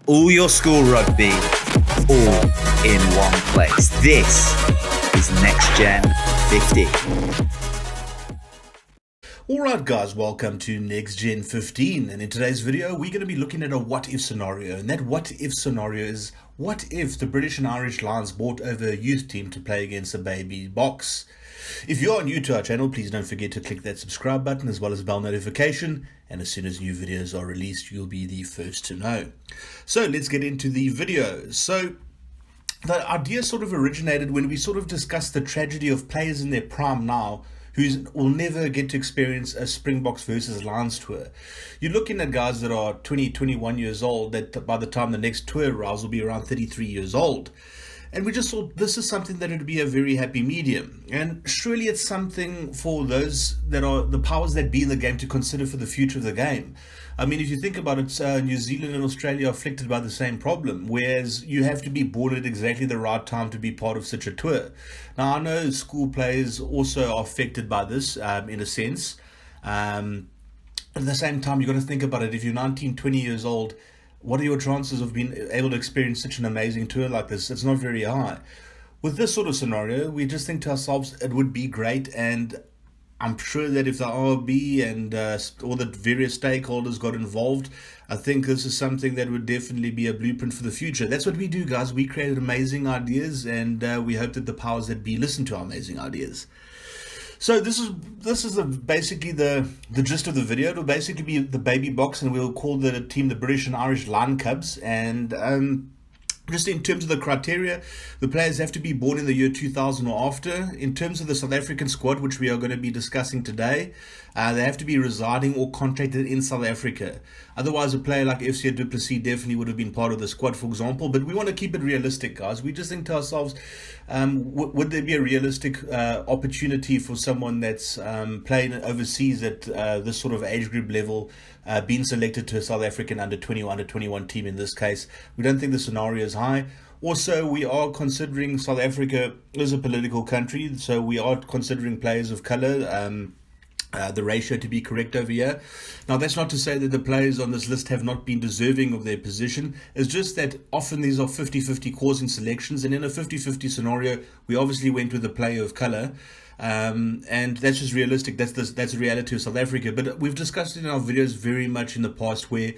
all your school rugby, all in one place. This is NextGenXV. Alright guys, welcome to NextGen15, and in today's video we're going to be looking at a what if scenario, and that what if scenario is what if the British and Irish Lions brought over a youth team to play against the baby Boks. If you are new to our channel, please don't forget to click that subscribe button as well as bell notification, and as soon as new videos are released you'll be the first to know. So let's get into the video. So the idea sort of originated when we sort of discussed the tragedy of players in their prime now who will never get to experience a Springboks versus Lions tour. You're looking at guys that are 20, 21 years old that by the time the next tour arrives will be around 33 years old. And we just thought this is something that would be a very happy medium. And surely it's something for those that are the powers that be in the game to consider for the future of the game. I mean, if you think about it, New Zealand and Australia are afflicted by the same problem, whereas you have to be born at exactly the right time to be part of such a tour. Now, I know school players also are affected by this in a sense. At the same time, you've got to think about it. If you're 19, 20 years old, what are your chances of being able to experience such an amazing tour like this? It's not very high. With this sort of scenario, we just think to ourselves, it would be great, and I'm sure that if the RB and all the various stakeholders got involved, I think this is something that would definitely be a blueprint for the future. That's what we do, guys. We create amazing ideas, and we hope that the powers that be listen to our amazing ideas. So this is basically the gist of the video. It'll basically be the baby Boks, and we'll call the team the British and Irish Lion Cubs. And just in terms of the criteria, the players have to be born in the year 2000 or after. In terms of the South African squad, which we are going to be discussing today, they have to be residing or contracted in South Africa. Otherwise, a player like FCA du Plessis definitely would have been part of the squad, for example. But we want to keep it realistic, guys. We just think to ourselves, would there be a realistic opportunity for someone that's playing overseas at this sort of age group level, being selected to a South African under 20 or under 21 team in this case? We don't think the scenario is high. Also, we are considering South Africa is a political country, so we are considering players of colour. The ratio to be correct over here. Now, that's not to say that the players on this list have not been deserving of their position. It's just that often these are 50-50 calls in selections, and in a 50-50 scenario, we obviously went with a player of colour. And that's just realistic. That's the reality of South Africa. But we've discussed it in our videos very much in the past where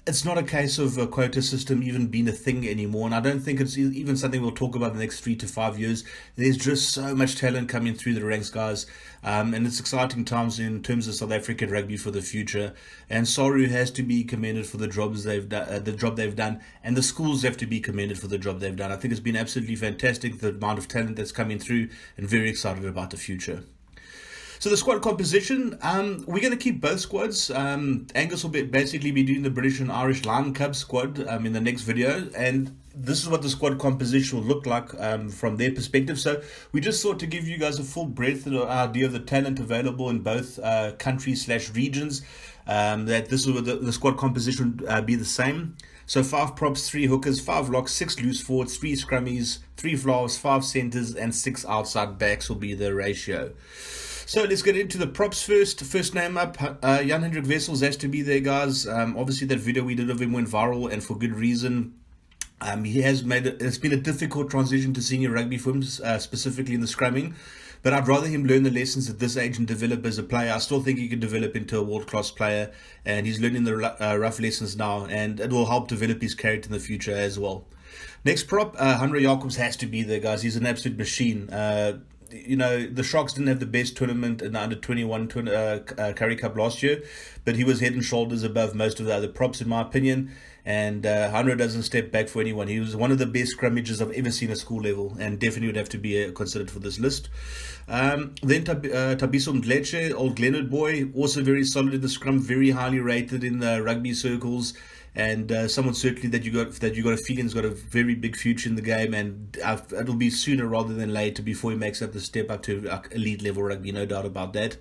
it's not a case of a quota system even being a thing anymore, and I don't think it's even something we'll talk about in the next 3 to 5 years. There's just so much talent coming through the ranks, guys, and it's exciting times in terms of South African rugby for the future. And Saru has to be commended for the job they've done, and the schools have to be commended for the job they've done. I think it's been absolutely fantastic, the amount of talent that's coming through, and very excited about the future. So the squad composition, we're going to keep both squads. Angus will basically be doing the British and Irish Lion Cubs squad in the next video, and this is what the squad composition will look like from their perspective. So we just thought to give you guys a full breadth of idea of the talent available in both countries/regions, that this is what the squad composition would be the same. So 5 props, 3 hookers, 5 locks, 6 loose forwards, 3 scrummies, 3 flaws, 5 centres, and 6 outside backs will be the ratio. So let's get into the props first. First name up, Jan-Hendrik Wessels has to be there, guys. Obviously that video we did of him went viral, and for good reason. It's been a difficult transition to senior rugby for him, specifically in the scrumming. But I'd rather him learn the lessons at this age and develop as a player. I still think he can develop into a world-class player, and he's learning the rough lessons now, and it will help develop his character in the future as well. Next prop, Hanro Jacobs has to be there, guys. He's an absolute machine. You know, the Sharks didn't have the best tournament in the under-21 Currie Cup last year, but he was head and shoulders above most of the other props, in my opinion. And Hanro doesn't step back for anyone. He was one of the best scrummages I've ever seen at school level, and definitely would have to be considered for this list. Then Tabiso Mdletshe, old Glenwood boy, also very solid in the scrum, very highly rated in the rugby circles, and someone certainly that you got a feeling has got a very big future in the game, and it'll be sooner rather than later before he makes up the step up to elite level rugby, no doubt about that.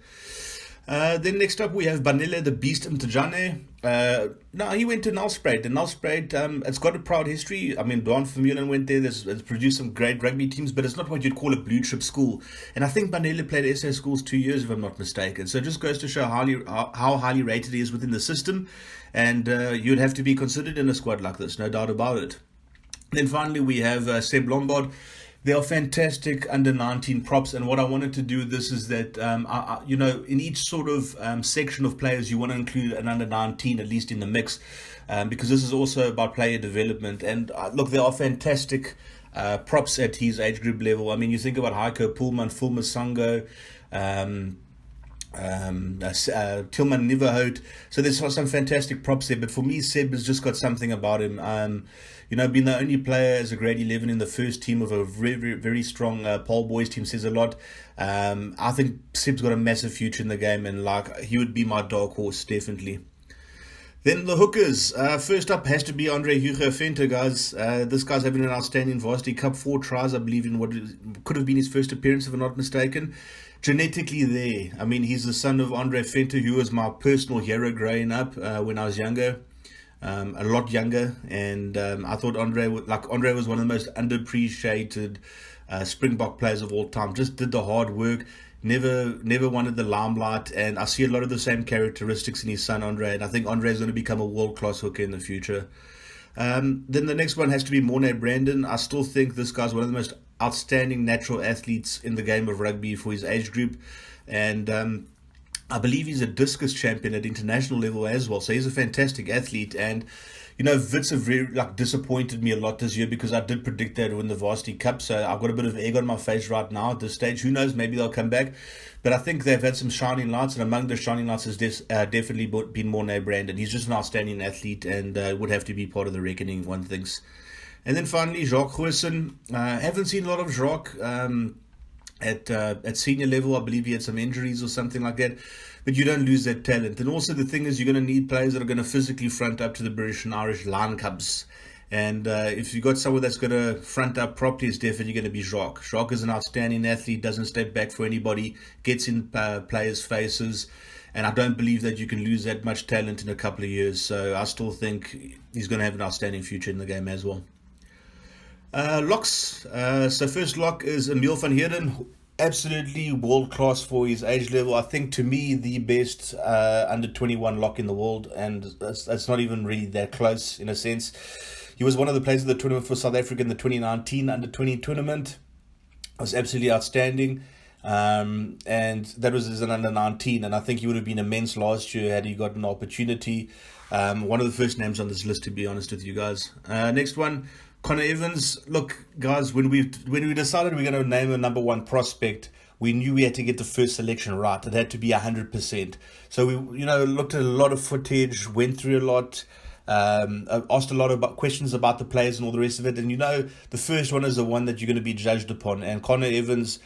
Then next up we have Banele the Beast Mtajane. No, he went to Nelspruit. And Nelspruit, it's got a proud history. I mean, Don Vermeulen went there. It's produced some great rugby teams, but it's not what you'd call a blue chip school. And I think Bandele played at SA Schools 2 years, if I'm not mistaken. So it just goes to show how highly rated he is within the system. And you'd have to be considered in a squad like this, no doubt about it. Then finally, we have Seb Lombard. They are fantastic under 19 props, and what I wanted to do with this is that, in each sort of section of players, you want to include an under 19 at least in the mix, because this is also about player development. And look, there are fantastic props at his age group level. I mean, you think about Heiko Pullman, Fulma Sango, Tilman Niverhout. So there's some fantastic props there, but for me, Seb has just got something about him. Being the only player as a grade 11 in the first team of a very, very, very strong Pole Boys team says a lot. I think Seb's got a massive future in the game, and he would be my dark horse, definitely. Then the hookers. First up has to be Andre Hugo Venter, guys. This guy's having an outstanding varsity cup, 4 tries, I believe, in what could have been his first appearance, if I'm not mistaken. Genetically there. I mean, he's the son of Andre Venter, who was my personal hero growing up when I was younger. A lot younger, and I thought Andre was one of the most underappreciated Springbok players of all time. Just did the hard work, never wanted the limelight, and I see a lot of the same characteristics in his son Andre, and I think Andre is going to become a world-class hooker in the future. Then the next one has to be Mornay Brandon. I still think this guy's one of the most outstanding natural athletes in the game of rugby for his age group, and I believe he's a discus champion at international level as well. So he's a fantastic athlete. And, Wits have really disappointed me a lot this year, because I did predict that to win the Varsity Cup. So I've got a bit of egg on my face right now at this stage. Who knows? Maybe they'll come back. But I think they've had some shining lights. And among the shining lights has definitely been Mornay Brandon. He's just an outstanding athlete and would have to be part of the reckoning, one thinks. And then finally, Jacques Goosen. Haven't seen a lot of Jacques. At senior level, I believe he had some injuries or something like that, but you don't lose that talent. And also the thing is, you're going to need players that are going to physically front up to the British and Irish Lion Cubs. And if you've got someone that's going to front up properly, it's definitely going to be Jacques. Jacques is an outstanding athlete, doesn't step back for anybody, gets in players' faces, and I don't believe that you can lose that much talent in a couple of years. So I still think he's going to have an outstanding future in the game as well. Locks. So first lock is Emil van Heerden. Absolutely world class for his age level. I think, to me, the best under 21 lock in the world, and that's not even really that close in a sense. He was one of the players of the tournament for South Africa in the 2019 under 20 tournament. It was absolutely outstanding. And that was as an under 19, and I think he would have been immense last year had he got an opportunity. One of the first names on this list, to be honest with you guys. Next one, Connor Evans. Look, guys, when we decided we're going to name a number one prospect, we knew we had to get the first selection right. It had to be 100%. So we, looked at a lot of footage, went through a lot, asked a lot of questions about the players and all the rest of it. And the first one is the one that you're going to be judged upon. And Connor Evans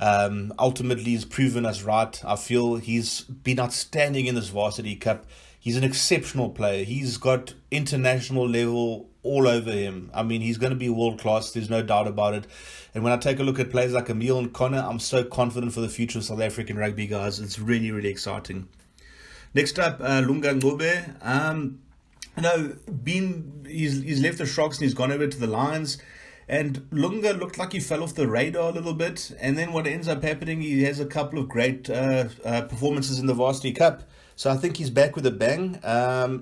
ultimately has proven us right. I feel he's been outstanding in this Varsity Cup. He's an exceptional player. He's got international level all over him. I mean, he's going to be world class. There's no doubt about it. And when I take a look at players like Emil and Connor, I'm so confident for the future of South African rugby, guys. It's really, really exciting. Next up, Lunga Ngobe. He's left the Sharks and he's gone over to the Lions. And Lunga looked like he fell off the radar a little bit. And then what ends up happening, he has a couple of great performances in the Varsity Cup. So I think he's back with a bang.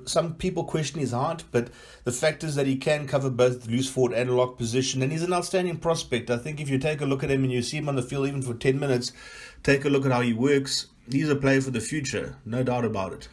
Some people question his height, but the fact is that he can cover both loose forward and lock position, and he's an outstanding prospect. I think if you take a look at him and you see him on the field even for 10 minutes, take a look at how he works. He's a player for the future, no doubt about it.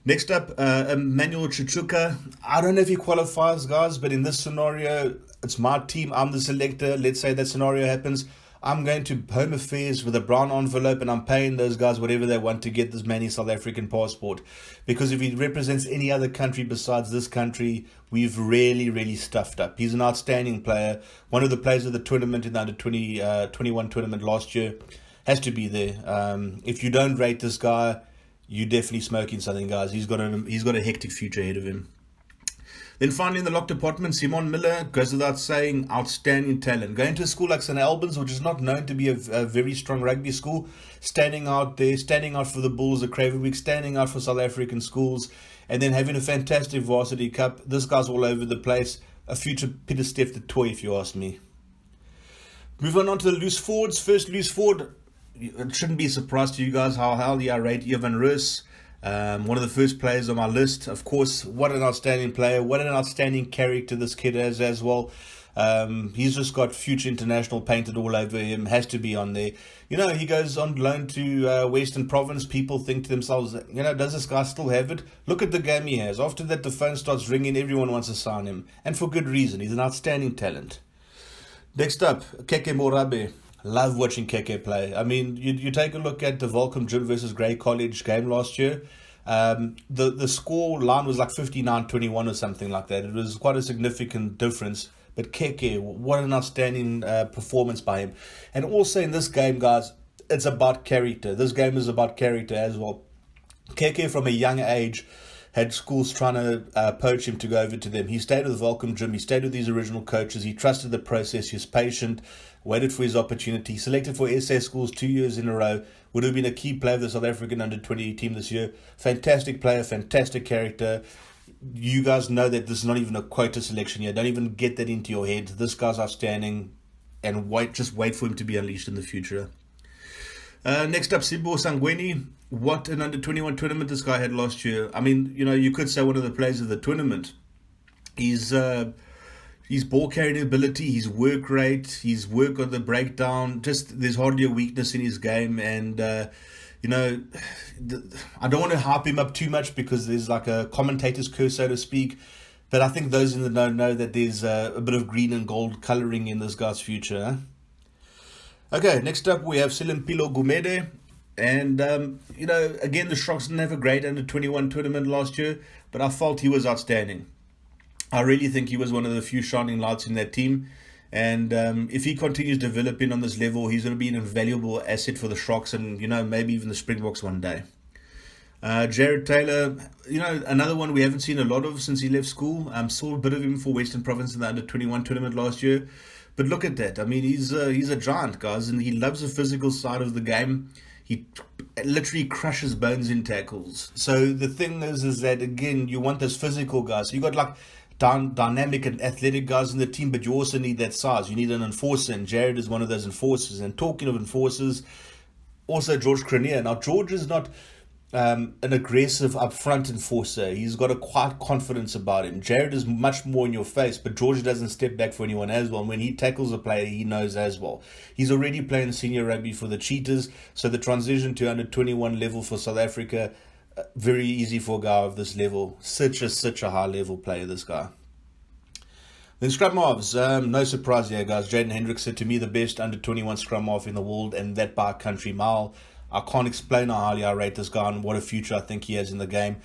Next up, Emmanuel Chichuka. I don't know if he qualifies, guys, but in this scenario, it's my team. I'm the selector. Let's say that scenario happens. I'm going to Home Affairs with a brown envelope and I'm paying those guys whatever they want to get this man his South African passport. Because if he represents any other country besides this country, we've really, really stuffed up. He's an outstanding player. One of the players of the tournament in the under 21 tournament last year. Has to be there. If you don't rate this guy, you're definitely smoking something, guys. He's got a hectic future ahead of him. Then finally in the lock department, Simon Miller, goes without saying, outstanding talent. Going to a school like St Albans, which is not known to be a very strong rugby school, standing out there, standing out for the Bulls at Craven Week, standing out for South African schools, and then having a fantastic varsity cup. This guy's all over the place. A future Peter Steph the toy, if you ask me. Moving on to the loose forwards. First loose forward, it shouldn't be a surprise to you guys how highly I rate Ivan Roos. One of the first players on my list. Of course, what an outstanding player. What an outstanding character this kid has as well. He's just got future international painted all over him. Has to be on there. You know, he goes on loan to Western Province. People think to themselves, you know, does this guy still have it? Look at the game he has. After that, the phone starts ringing. Everyone wants to sign him. And for good reason. He's an outstanding talent. Next up, Keke Morabe. Love watching Keke play. I mean, you take a look at the Volcom Gym versus Grey College game last year. The score line was like 59-21 or something like that. It was quite a significant difference. But Keke, what an outstanding performance by him. And also in this game, guys, it's about character. This game is about character as well. Keke, from a young age, had schools trying to poach him to go over to them. He stayed with Volcom Gym. He stayed with his original coaches. He trusted the process. He was patient, waited for his opportunity. Selected for SA schools 2 years in a row. Would have been a key player of the South African under-20 team this year. Fantastic player, fantastic character. You guys know that this is not even a quota selection here. Don't even get that into your head. This guy's outstanding. And just wait for him to be unleashed in the future. Next up, Sibo Sangweni. What an under-21 tournament this guy had last year. I mean, you know, you could say one of the players of the tournament. His ball carrying ability, his work rate, his work on the breakdown, just there's hardly a weakness in his game. And, you know, I don't want to hype him up too much because there's like a commentator's curse, so to speak. But I think those in the know that there's a bit of green and gold colouring in this guy's future. Huh? Okay, next up we have Silimpilo Gumede. And, you know, again, the Sharks didn't have a great under-21 tournament last year, but I felt he was outstanding. I really think he was one of the few shining lights in that team. And if he continues developing on this level, he's going to be an invaluable asset for the Sharks and, you know, maybe even the Springboks one day. Jared Taylor, you know, another one we haven't seen a lot of since he left school. Saw a bit of him for Western Province in the under-21 tournament last year. But look at that. I mean, he's a giant, guys, and he loves the physical side of the game. He literally crushes bones in tackles. So the thing is that, again, you want those physical guys. So you got like dynamic and athletic guys in the team, but you also need that size. You need an enforcer, and Jared is one of those enforcers. And talking of enforcers, also George Cranier. Now, George is not an aggressive upfront enforcer. He's got a quiet confidence about him. Jared is much more in your face, but George doesn't step back for anyone as well. And when he tackles a player, he knows as well. He's already playing senior rugby for the Cheetahs, so the transition to under 21 level for South Africa, very easy for a guy of this level. Such a high level player, this guy. Then scrum halves, no surprise here, guys. Jaden Hendrickson, to me, the best under 21 scrum half in the world, and that by a country mile. I can't explain how highly I rate this guy and what a future I think he has in the game.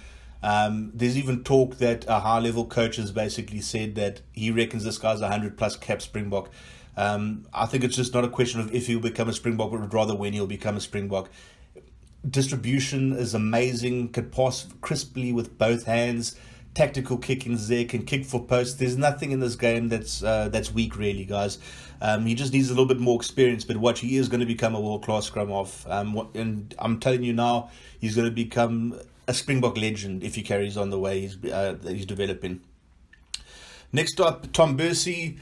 There's even talk that a high-level coach has basically said that he reckons this guy's 100-plus cap Springbok. I think it's just not a question of if he'll become a Springbok, but rather when he'll become a Springbok. Distribution is amazing, could pass crisply with both hands. Tactical kickings there, can kick for posts. There's nothing in this game that's weak, really, guys. He just needs a little bit more experience, but watch, he is going to become a world-class scrum half. And I'm telling you now, he's going to become a Springbok legend if he carries on the way he's developing. Next up, Tom Bursey.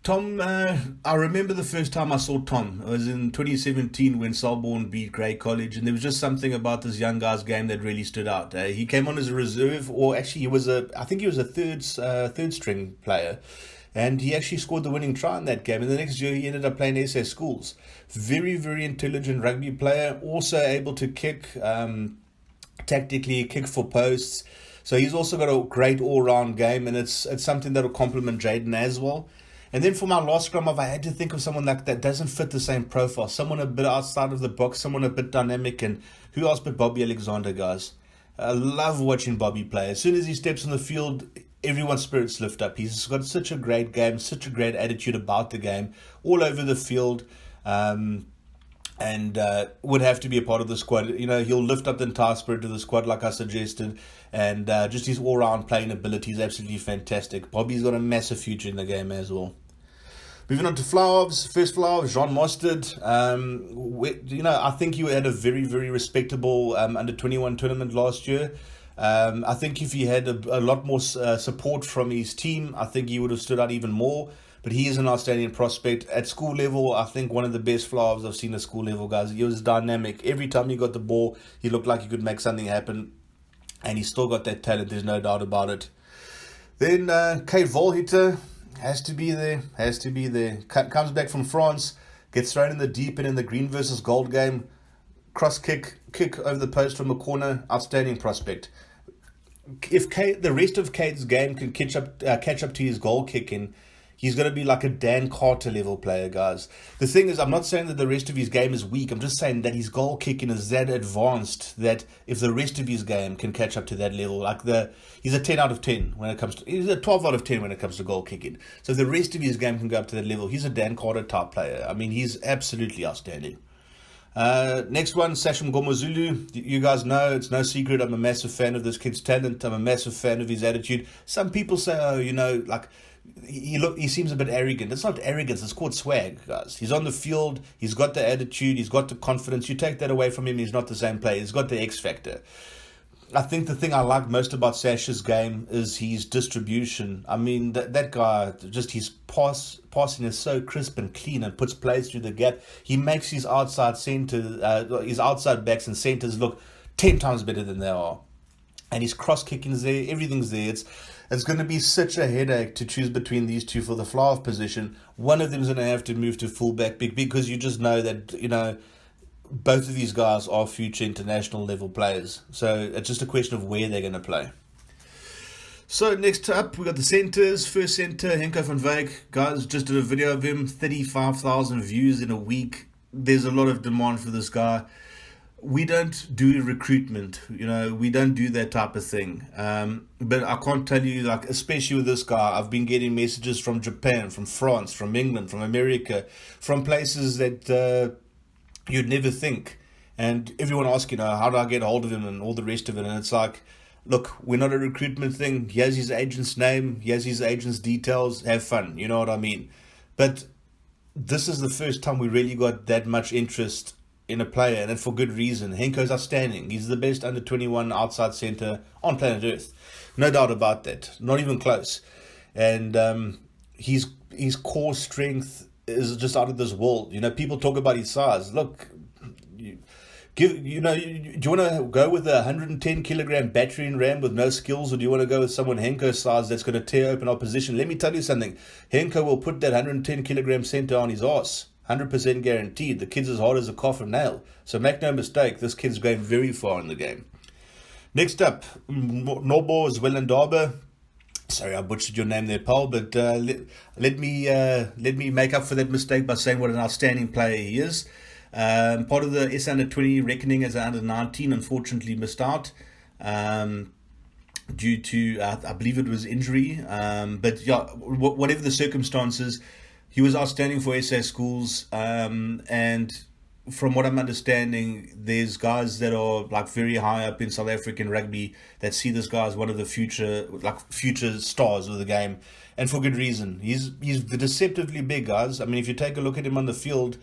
Tom, I remember the first time I saw Tom. It was in 2017 when Selborne beat Grey College, and there was just something about this young guy's game that really stood out. He came on as a reserve, or actually I think he was a third string player, and he actually scored the winning try in that game. And the next year he ended up playing SA schools. Very, very intelligent rugby player, also able to kick tactically, kick for posts. So he's also got a great all-round game, and it's something that will complement Jaden as well. And then for my last scrum off, I had to think of someone that doesn't fit the same profile. Someone a bit outside of the box, someone a bit dynamic. And who else but Bobby Alexander, guys? I love watching Bobby play. As soon as he steps on the field, everyone's spirits lift up. He's got such a great game, such a great attitude about the game, all over the field. and would have to be a part of the squad. You know, he'll lift up the entire spirit of the squad, like I suggested, and just his all-round playing ability is absolutely fantastic. Bobby's got a massive future in the game as well. Moving on to fly-offs. First fly-off, Jean Mostert. I think he had a very, very respectable under-21 tournament last year. I think if he had a lot more support from his team, I think he would have stood out even more. But he is an outstanding prospect. At school level, I think one of the best fly-offs I've seen at school level, guys. He was dynamic. Every time he got the ball, he looked like he could make something happen. And he's still got that talent, there's no doubt about it. Then Kate Volhitter has to be there. Comes back from France, gets thrown in the deep end in the green versus gold game. Cross kick over the post from a corner. Outstanding prospect. If the rest of Kate's game can catch up to his goal kicking, he's going to be like a Dan Carter level player, guys. The thing is, I'm not saying that the rest of his game is weak. I'm just saying that his goal kicking is that advanced that if the rest of his game can catch up to that level, he's a 10 out of 10 when it comes to, he's a 12 out of 10 when it comes to goal kicking. So if the rest of his game can go up to that level, he's a Dan Carter type player. I mean, he's absolutely outstanding. Next one, Sashim Gomozulu. You guys know, it's no secret, I'm a massive fan of this kid's talent. I'm a massive fan of his attitude. Some people say, he seems a bit arrogant. It's not arrogance, it's called swag, guys. He's on the field, he's got the attitude, he's got the confidence. You take that away from him, he's not the same player. He's got the X factor. I think the thing I like most about Sash's game is his distribution. I mean, that guy, just his passing is so crisp and clean and puts plays through the gap. He makes his outside backs and centers look 10 times better than they are. And his cross kicking's there, everything's there. It's going to be such a headache to choose between these two for the fly-off position. One of them's going to have to move to fullback because you just know that, both of these guys are future international level players. So it's just a question of where they're going to play. So next up, we got the centers. First center, Henko van Wyk. Guys, just did a video of him. 35,000 views in a week. There's a lot of demand for this guy. We don't do recruitment. We don't do that type of thing. But I can't tell you, especially with this guy, I've been getting messages from Japan, from France, from England, from America, from places that you'd never think. And everyone asks, how do I get hold of him and all the rest of it? And it's like, look, we're not a recruitment thing. He has his agent's name. He has his agent's details. Have fun. You know what I mean? But this is the first time we really got that much interest in a player, and for good reason. Henko's outstanding. He's the best under-21 outside centre on planet Earth. No doubt about that. Not even close. And his core strength is just out of this world. People talk about his size. Look, do you want to go with a 110 kilogram battery in RAM with no skills, or do you want to go with someone Henko's size that's going to tear open opposition? Let me tell you something. Henko will put that 110 kilogram centre on his ass. 100% guaranteed. The kid's as hard as a coffin nail. So make no mistake, this kid's going very far in the game. Next up, Nobo Zwelendaba. Sorry, I butchered your name there, Paul, but let me make up for that mistake by saying what an outstanding player he is. Part of the S under 20 reckoning as an under 19, unfortunately missed out due to I believe it was injury. But yeah, whatever the circumstances, he was outstanding for SA schools. And from what I'm understanding, there's guys that are very high up in South African rugby that see this guy as one of the future stars of the game, and for good reason. He's deceptively big, guys. I mean, if you take a look at him on the field,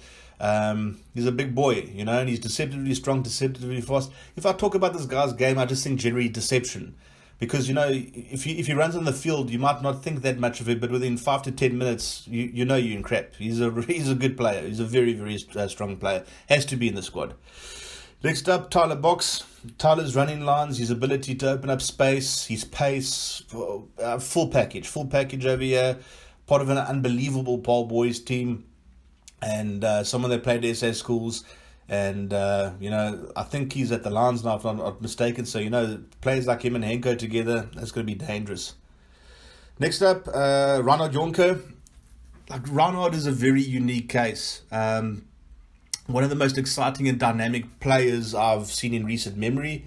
he's a big boy, and he's deceptively strong, deceptively fast. If I talk about this guy's game, I just think generally deception. Because, if he runs on the field, you might not think that much of it, but within 5 to 10 minutes, you're in crap. He's a good player. He's a very, very strong player. Has to be in the squad. Next up, Tyler Boks. Tyler's running lines, his ability to open up space, his pace, full package over here. Part of an unbelievable Paul Boys team, and someone that played SA schools. And, I think he's at the Lions now, if I'm not mistaken. So, players like him and Henko together, that's going to be dangerous. Next up, Reinhard Jonker. Reinhard is a very unique case. One of the most exciting and dynamic players I've seen in recent memory.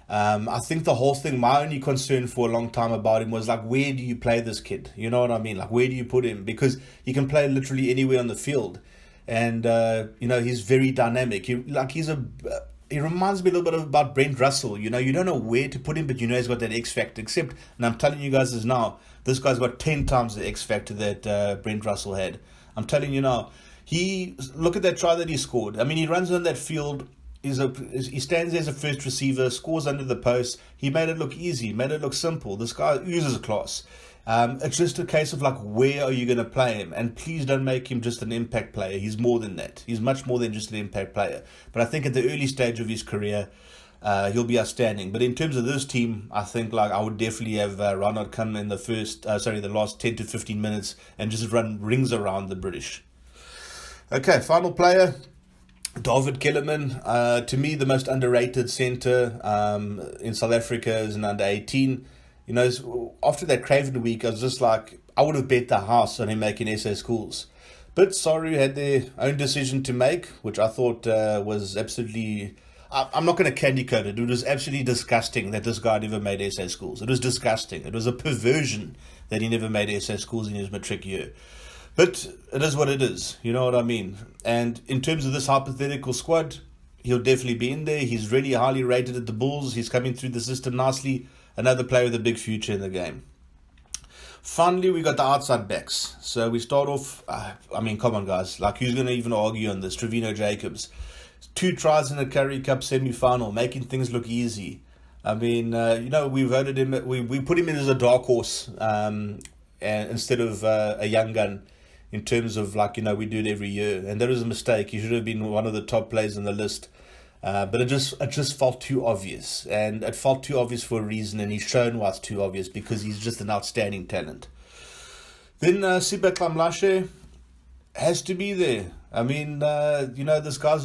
I think the whole thing, my only concern for a long time about him was, where do you play this kid? You know what I mean? Where do you put him? Because he can play literally anywhere on the field. and he's very dynamic. He reminds me a little bit about Brent Russell. You don't know where to put him, but he's got that X factor. Except, and I'm telling you guys this now, this guy's got 10 times the X factor that Brent Russell had. I'm telling you now. Look at that try that he scored. I mean, he runs on that field. He stands there as a first receiver, scores under the post. He made it look easy, made it look simple. This guy uses class. It's just a case of where are you going to play him? And please don't make him just an impact player. He's more than that. He's much more than just an impact player. But I think at the early stage of his career, he'll be outstanding. But in terms of this team, I think I would definitely have Ronald come in the last 10 to 15 minutes and just run rings around the British. Okay, final player, David Kellerman. To me, the most underrated centre in South Africa is an under 18. After that Craven week, I was just I would have bet the house on him making SA schools. But Saru had their own decision to make, which I thought was absolutely... I'm not going to candy coat it. It was absolutely disgusting that this guy never made SA schools. It was disgusting. It was a perversion that he never made SA schools in his matric year. But it is what it is, you know what I mean? And in terms of this hypothetical squad, he'll definitely be in there. He's really highly rated at the Bulls. He's coming through the system nicely. Another player with a big future in the game. Finally, we got the outside backs. So we start off, come on guys. Who's going to even argue on this? Trevino Jacobs. 2 tries in the Currie Cup semi-final, making things look easy. We voted him, we put him in as a dark horse and instead of a young gun. In terms of we do it every year, and that was a mistake. He should have been one of the top players on the list, but it just felt too obvious, and it felt too obvious for a reason, and he's shown why it's too obvious, because he's just an outstanding talent. Then Siba Klamlashe has to be there. This guy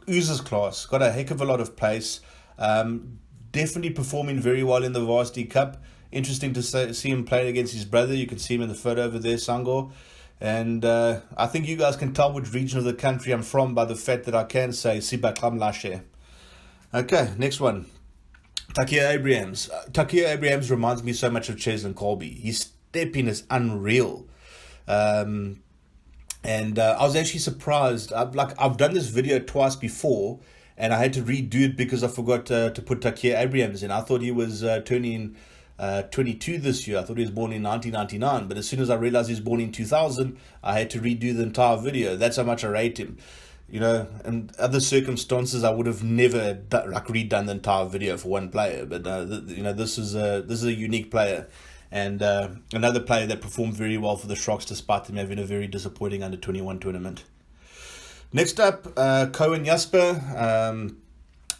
oozes class, got a heck of a lot of pace, definitely performing very well in the Varsity Cup. Interesting to see him playing against his brother. You can see him in the photo over there, Sangor. And I think you guys can tell which region of the country I'm from by the fact that I can say Siba Klamlashe. Okay, next one. Takia Abrahams. Takia Abrahams reminds me so much of Cheslin Colby. His stepping is unreal. I was actually surprised. I've done this video twice before, and I had to redo it because I forgot to put Takia Abrahams in. I thought he was turning 22 this year. I thought he was born in 1999, but as soon as I realized he was born in 2000, I had to redo the entire video. That's how much I rate him. In other circumstances, I would have never redone the entire video for one player. But this is a unique player, and another player that performed very well for the Sharks despite them having a very disappointing under-21 tournament. Next up, Cohen Jasper.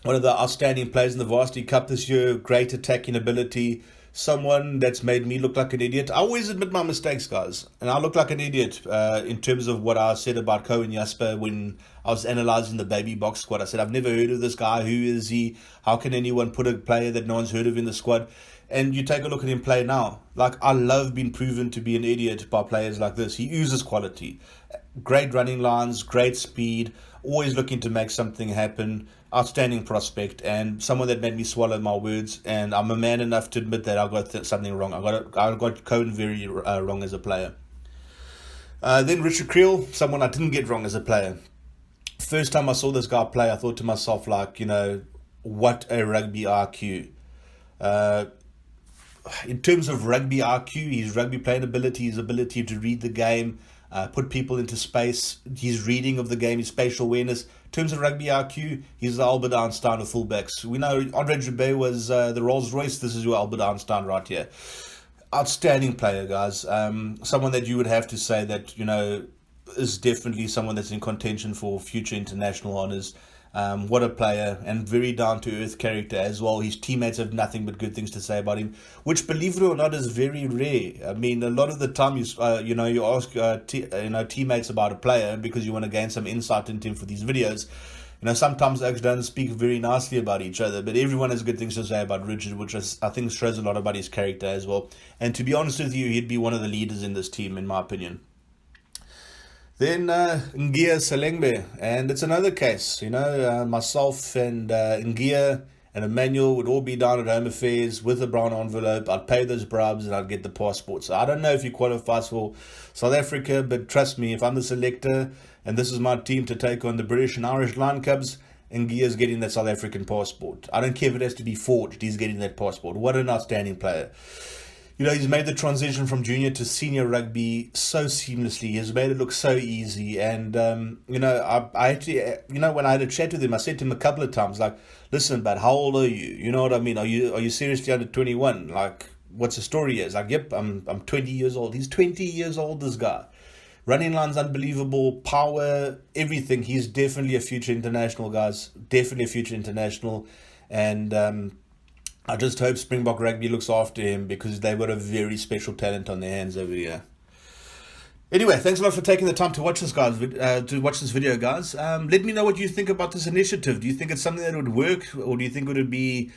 One of the outstanding players in the Varsity Cup this year. Great attacking ability. Someone that's made me look like an idiot. I always admit my mistakes, guys. And I look like an idiot in terms of what I said about Cohen Jasper when I was analysing the baby Boks squad. I said, I've never heard of this guy. Who is he? How can anyone put a player that no one's heard of in the squad? And you take a look at him play now. I love being proven to be an idiot by players like this. He uses quality. Great running lines, great speed, always looking to make something happen. Outstanding prospect, and someone that made me swallow my words. And I'm a man enough to admit that I got something wrong. I got Cohen very wrong as a player. Then Richard Creel, someone I didn't get wrong as a player. First time I saw this guy play, I thought to myself, what a rugby IQ. In terms of rugby IQ, his rugby playing ability, his ability to read the game, put people into space, his reading of the game, his spatial awareness. In terms of rugby IQ, he's the Albert Einstein of fullbacks. We know Andre Joubert was the Rolls Royce. This is your Albert Einstein right here. Outstanding player, guys. Someone that you would have to say that, is definitely someone that's in contention for future international honours. What a player, and very down-to-earth character as well. His teammates have nothing but good things to say about him, which, believe it or not, is very rare. A lot of the time you ask teammates about a player because you want to gain some insight into him for these videos. Sometimes oaks don't speak very nicely about each other, but everyone has good things to say about Richard, which I think shows a lot about his character as well. And to be honest with you, he'd be one of the leaders in this team, in my opinion. Then Ngia Selengbe, and it's another case, myself and Ngia and Emmanuel would all be down at Home Affairs with a brown envelope. I'd pay those bribes and I'd get the passport. So I don't know if he qualifies for South Africa, but trust me, if I'm the selector and this is my team to take on the British and Irish Lion Cubs, Ngia's getting that South African passport. I don't care if it has to be forged, he's getting that passport. What an outstanding player. You know, he's made the transition from junior to senior rugby so seamlessly. He's made it look so easy. And, you know, I actually, you know, when I had a chat with him, I said to him a couple of times, like, listen, but how old are you? You know what I mean? Are you seriously under 21? Like, what's the story is? Like, yep, I'm 20 years old. He's 20 years old, this guy. Running line's unbelievable, power, everything. He's definitely a future international, guys. Definitely a future international. And I just hope Springbok Rugby looks after him, because they've got a very special talent on their hands over here. Anyway, thanks a lot for taking the time to watch this, guys. Video, guys. Let me know what you think about this initiative. Do you think it's something that would work, or do you think it would be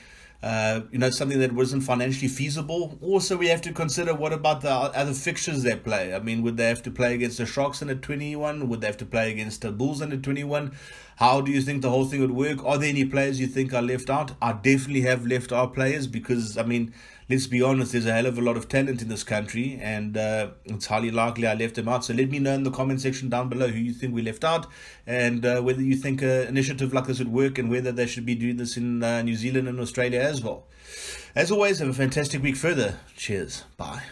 you know, something that wasn't financially feasible? Also, we have to consider, what about the other fixtures they play? I mean, would they have to play against the Sharks under 21? Would they have to play against the Bulls under 21? How do you think the whole thing would work? Are there any players you think are left out? I definitely have left out players, because, I mean, let's be honest, there's a hell of a lot of talent in this country, and it's highly likely I left them out. So let me know in the comment section down below who you think we left out, and whether you think an initiative like this would work, and whether they should be doing this in New Zealand and Australia as well. As always, have a fantastic week further. Cheers. Bye.